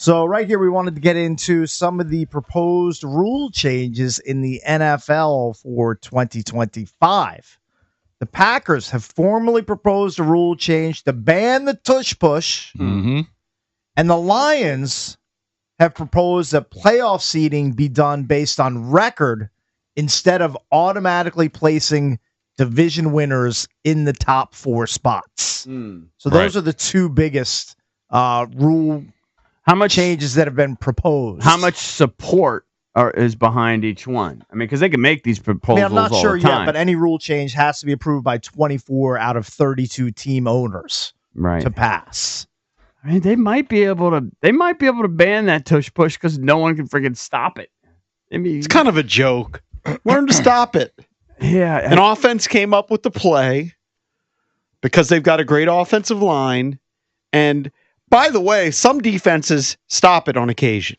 So right here, we wanted to get into some of the proposed rule changes in the NFL for 2025. The Packers have formally proposed a rule change to ban the tush push, Mm-hmm. and the Lions have proposed that playoff seeding be done based on record instead of automatically placing division winners in the top 4 spots. So those are the two biggest rule changes that have been proposed. How much support is behind each one? I mean, because they can make these proposals. I'm not all sure the time. yet, but any rule change has to be approved by 24 out of 32 team owners to pass. I mean, they might be able to ban that tush push because no one can freaking stop it. I mean, It's kind of a joke. Learn to stop it. Yeah, An offense came up with the play because they've got a great offensive line. And by the way, some defenses stop it on occasion.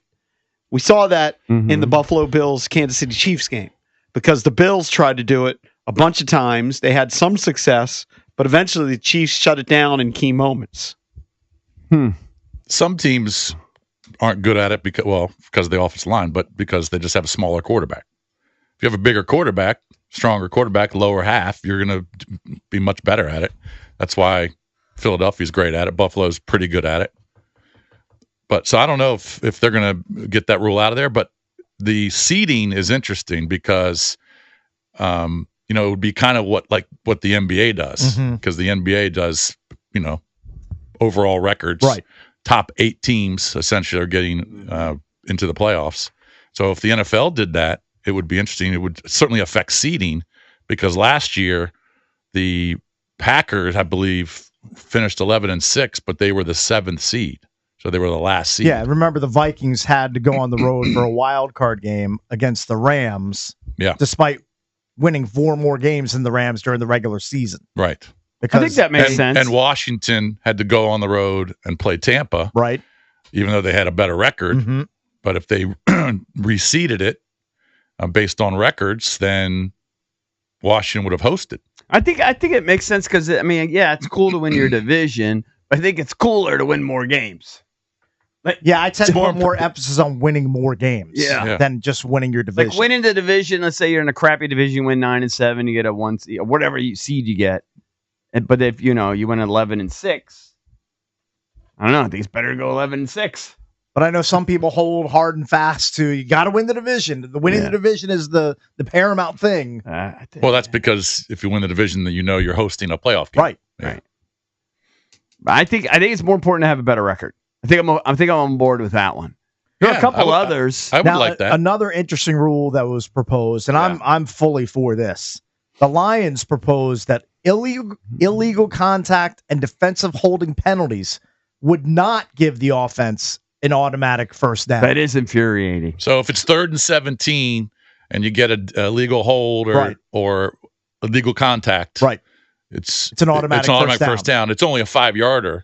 We saw that in the Buffalo Bills Kansas City Chiefs game because the Bills tried to do it a bunch of times. They had some success, but eventually the Chiefs shut it down in key moments. Some teams aren't good at it because of the offensive line, but because they just have a smaller quarterback. If you have a bigger quarterback, stronger quarterback, lower half, you're going to be much better at it. That's why Philadelphia's great at it. Buffalo's pretty good at it. But so I don't know if they're going to get that rule out of there. But the seeding is interesting because, it would be kind of what the NBA does, because the NBA does, overall records. Right. Top 8 teams essentially are getting into the playoffs. So if the NFL did that, it would be interesting. It would certainly affect seeding because last year the Packers, I believe, finished 11-6, but they were the 7th seed. So they were the last seed. Yeah, remember the Vikings had to go on the road for a wild card game against the Rams. Yeah. Despite winning 4 more games than the Rams during the regular season. Right. Because, I think that makes sense. And Washington had to go on the road and play Tampa. Right. Even though they had a better record. But if they reseeded it based on records, then Washington would have hosted. I think it makes sense because, it's cool to win your division, but I think it's cooler to win more games. I tend to put more emphasis on winning more games than just winning your division. Like winning the division, let's say you're in a crappy division, you win 9-7, you get a 1 seed, whatever seed you get. But if you win 11-6, I don't know. I think it's better to go 11-6. But I know some people hold hard and fast to you got to win the division. The winning the division is the paramount thing. Well, that's because if you win the division, then you're hosting a playoff game. Right. Yeah. Right. But I think it's more important to have a better record. I think I'm on board with that one. There are a couple others. I would like that. Another interesting rule that was proposed, and I'm fully for this. The Lions proposed that illegal contact and defensive holding penalties would not give the offense an automatic first down. That is infuriating. So if it's 3rd and 17 and you get a legal hold or illegal contact, it's an automatic first down. It's only a 5-yarder.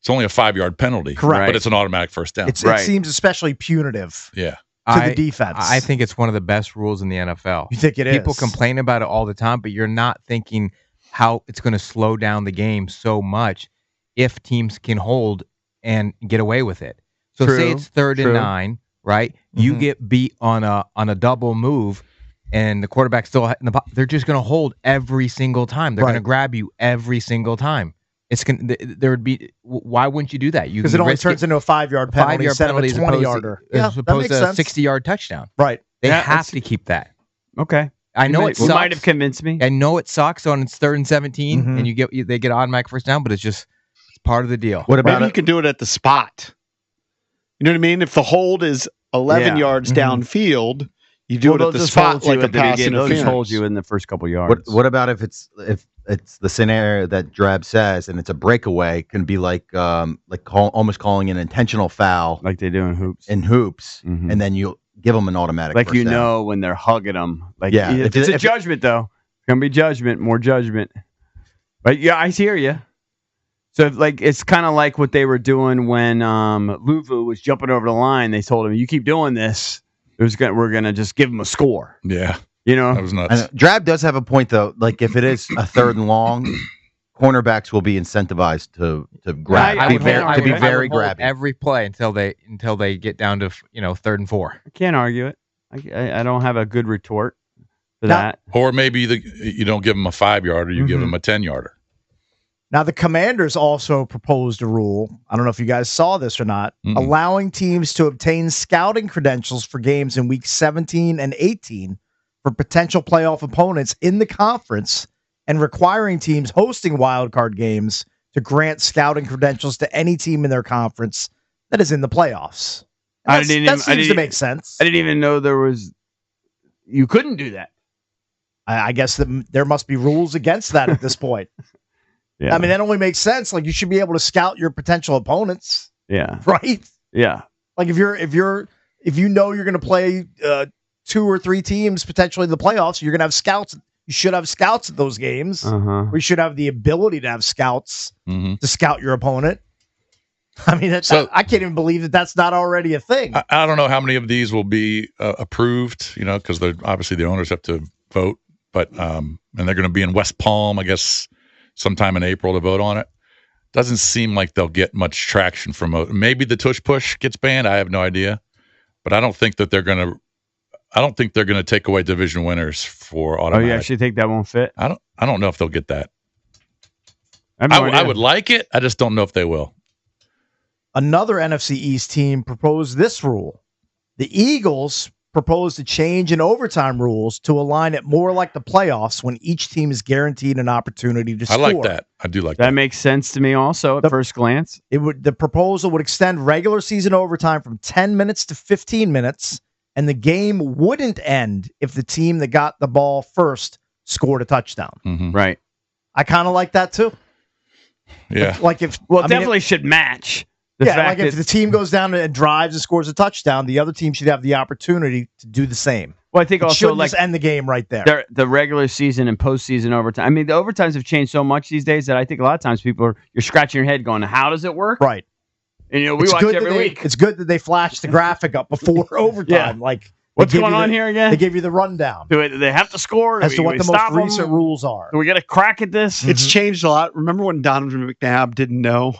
It's only a 5-yard penalty. Correct. But it's an automatic first down. It seems especially punitive. Yeah. To the defense. I think it's one of the best rules in the NFL. You think it is? People complain about it all the time, but you're not thinking how it's going to slow down the game so much if teams can hold and get away with it. So say it's 3rd and 9, right? You get beat on a double move, and the quarterback's still they're just going to hold every single time. They're going to grab you every single time. There would be. Why wouldn't you do that? Because it only turns into a 5-yard penalty instead of a 20-yarder. As opposed to a 60-yard touchdown. Right. They have to keep that. Okay. I know it sucks. You might have convinced me. I know it sucks when it's 3rd and 17 and they get automatic first down, but it's part of the deal. What about you can do it at the spot? You know what I mean? If the hold is 11 yards downfield, you do it at the spot like a pass interference. They'll just hold you in the first couple yards. What about if it's the scenario that Drab says and it's a breakaway? Can be almost calling an intentional foul, like they do in hoops. And then you give them an automatic. Like first down. when they're hugging them. It's a judgment though. It's gonna be judgment, more judgment. But yeah, I hear you. So it's kind of like what they were doing when Luvu was jumping over the line. They told him, "You keep doing this, we're gonna just give him a score." Yeah, that was nuts. Drab does have a point though. Like if it is a 3rd and long, cornerbacks will be incentivized to grab. I would be hold very grabby every play until they get down to 3rd and 4. I can't argue it. I don't have a good retort to that. Or maybe you don't give them a 5-yarder, you give them a 10-yarder. Now, the Commanders also proposed a rule. I don't know if you guys saw this or not, allowing teams to obtain scouting credentials for games in week 17 and 18 for potential playoff opponents in the conference and requiring teams hosting wildcard games to grant scouting credentials to any team in their conference that is in the playoffs. That seems to make sense. I didn't even know you couldn't do that. I guess that there must be rules against that at this point. Yeah. I mean, that only makes sense. Like, you should be able to scout your potential opponents. Yeah. Right? Yeah. Like, if you know you're going to play 2 or 3 teams potentially in the playoffs, you're going to have scouts. You should have scouts at those games. We should have the ability to have scouts to scout your opponent. I mean, I can't even believe that that's not already a thing. I don't know how many of these will be approved, because obviously the owners have to vote, but and they're going to be in West Palm, I guess, sometime in April to vote on it. Doesn't seem like they'll get much traction from maybe the tush push gets banned. I have no idea, but I don't think that they're going to take away division winners for automatic. Oh, you actually think that won't fit? I don't know if they'll get that. I would like it. I just don't know if they will. Another NFC East team proposed this rule. The Eagles proposed a change in overtime rules to align it more like the playoffs when each team is guaranteed an opportunity to score. I like that. I do like that. That makes sense to me also at first glance. The proposal would extend regular season overtime from 10 minutes to 15 minutes, and the game wouldn't end if the team that got the ball first scored a touchdown. Right. I kind of like that too. Yeah. Definitely should match. If the team goes down and drives and scores a touchdown, the other team should have the opportunity to do the same. Well, I think also just end the game right there. The regular season and postseason overtime. I mean, the overtimes have changed so much these days that I think a lot of times you're scratching your head going, "How does it work?" Right. And we watch every week. It's good that they flash the graphic up before overtime. Like, what's going on here again? They give you the rundown. Do they have to score as to what the most recent rules are? Do we get a crack at this? It's changed a lot. Remember when Donovan McNabb didn't know?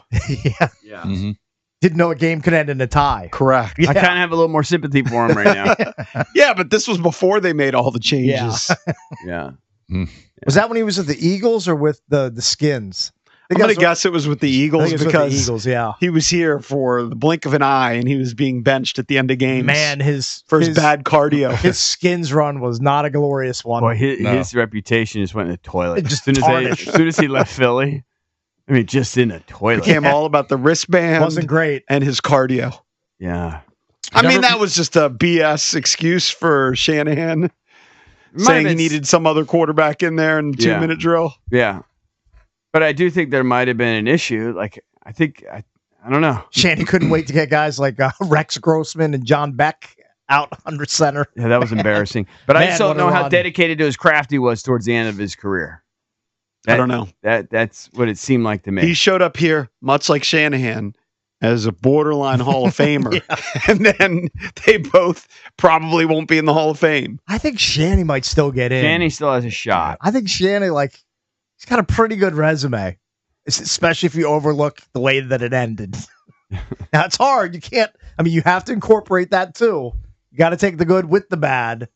Yeah. Didn't know a game could end in a tie. Correct. I kind of have a little more sympathy for him right now. Yeah, but this was before they made all the changes. Yeah. Was that when he was with the Eagles or with the Skins? I'm going to guess it was with the Eagles because the Eagles, he was here for the blink of an eye and he was being benched at the end of games. Man, his bad cardio. His Skins run was not a glorious one. Boy, his reputation just went in the toilet. As soon as he left Philly. I mean, just in the toilet. Became all about the wristband. Wasn't great. And his cardio. Yeah. I mean, that was just a BS excuse for Shanahan saying he needed some other quarterback in there in the 2-minute drill. Yeah. But I do think there might have been an issue. Like, I don't know. Shanny couldn't wait to get guys like Rex Grossman and John Beck out under center. Yeah, that was embarrassing. But I just don't know how dedicated to his craft he was towards the end of his career. I don't know. That's what it seemed like to me. He showed up here, much like Shanahan, as a borderline Hall of Famer. And then they both probably won't be in the Hall of Fame. I think Shanny might still get in. Shanny still has a shot. I think Shanny, he's got a pretty good resume, especially if you overlook the way that it ended. Now, it's hard. You have to incorporate that too. You got to take the good with the bad.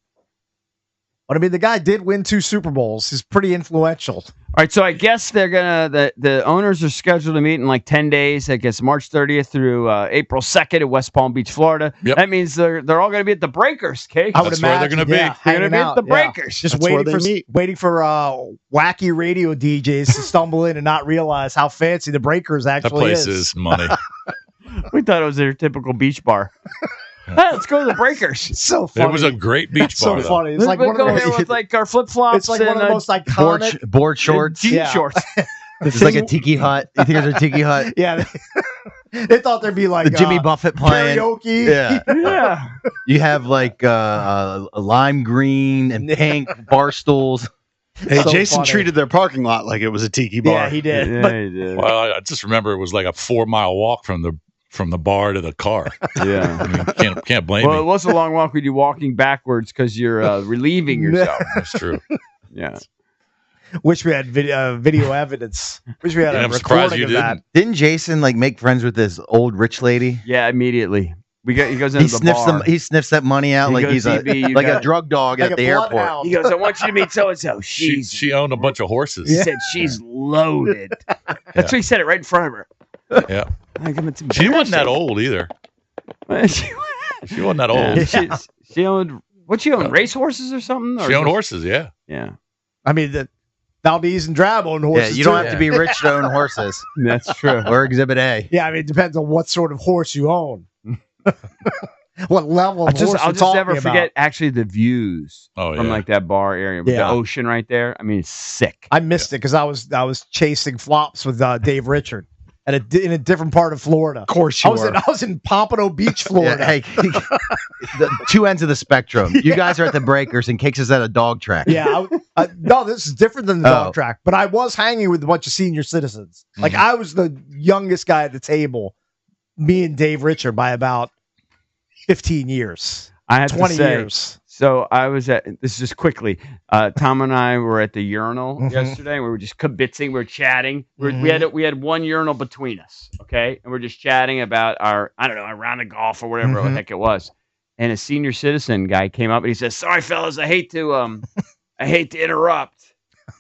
But the guy did win 2 Super Bowls. He's pretty influential. All right, so I guess they're the owners are scheduled to meet in 10 days. I guess March 30th through April 2nd at West Palm Beach, Florida. Yep. That means they're all going to be at the Breakers, Kate. I would That's imagine where they're going to be. They're going to be at the Breakers. Just That's waiting for wacky radio DJs to stumble in and not realize how fancy the Breakers actually is. That place is money. We thought it was their typical beach bar. Hey, let's go to the Breakers. It's so funny. It was a great beach bar. So funny. It's Let's go there with our flip flops. It's like one of the most iconic board shorts. Jean shorts. It's like a tiki hut. You think there's a tiki hut? Yeah. They thought there'd be the Jimmy Buffett playing karaoke. Yeah. You have a lime green and pink bar stools. Hey, Jason treated their parking lot like it was a tiki bar. Yeah, he did. Yeah, he did. Well, I just remember it was like a 4-mile walk from the bar to the car. Yeah. Can't blame me. Well, it was a long walk with you walking backwards because you're relieving yourself. That's true. Yeah. Wish we had video evidence. Wish we had Yeah, a I'm surprised recording you of that. didn't. Didn't Jason like make friends with this old rich lady? Yeah, immediately. He goes into the bar. He sniffs that money out He like goes, he's "CB, you like got a drug dog Like at a the airport. bloodhound. He goes, I want you to meet so and so. She owned a bunch of horses. He said she's loaded. That's what he said it right in front of her. Yeah. Like, it's She wasn't that old either. embarrassing. She wasn't that old. Yeah, she owned what? She owned race horses or something? Or She owned just- horses, yeah. Yeah, I mean, the Valdez and Drab own Yeah, horses. you don't too. have to be rich to own horses. that's true. Or Exhibit A. Yeah, I mean, it depends on what sort of horse you own. What level of horse I'll you're just talking never about. forget actually the views Oh, from yeah. like that bar area with Yeah. the ocean right there. I mean, it's sick. I missed it because I was chasing flops with Dave Richard in a different part of Florida. Of course I you was in Pompano Beach, Yeah, Florida. hey, the two ends of the spectrum. You guys are at the breakers and Cakes is at a dog track. Yeah, no, this is different than the dog Oh. track. But I was hanging with a bunch of senior citizens. Like I was the youngest guy at the table. Me and Dave Richard by about 15 years, I have to 20 say, years. So I was at this just quickly. Tom and I were at the urinal yesterday. We were just kibitzing. We were chatting. We had one urinal between us. Okay, and we're just chatting about our a round of golf or whatever the heck it was. And a senior citizen guy came up and he says, "Sorry, fellas, I hate to interrupt."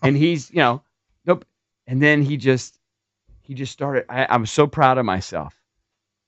And he's nope. And then he just started. I was so proud of myself.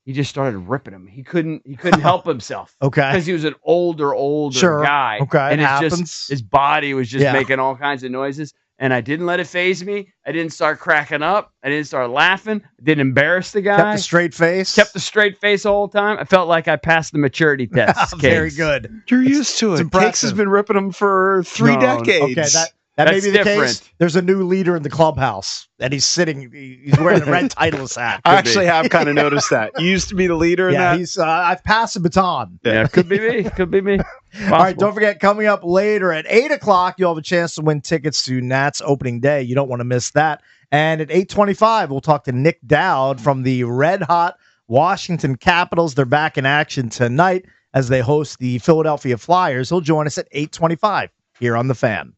He just started ripping him. He couldn't help himself. Okay. Because he was an older Sure. guy. Okay, And it it's happens. just his body was just Yeah. making all kinds of noises. And I didn't let it phase me. I didn't start cracking up. I didn't start laughing. I didn't embarrass the guy. Kept a straight face. Kept the straight face the whole time. I felt like I passed the maturity test. Very Cakes. good. You're used to it's it. Cakes has impressive. been ripping them for three No, decades. Okay, that may That's be the case. different. There's a new leader in the clubhouse, and he's sitting. He's wearing a red Titleist hat. I actually have kind of noticed that. You used to be the leader in Yeah, that. he's. I've passed the baton. Yeah, could be me. Could be me. All right, don't forget, coming up later at 8 o'clock, you'll have a chance to win tickets to Nats opening day. You don't want to miss that. And at 8:25, we'll talk to Nick Dowd from the red-hot Washington Capitals. They're back in action tonight as they host the Philadelphia Flyers. He'll join us at 8:25 here on The Fan.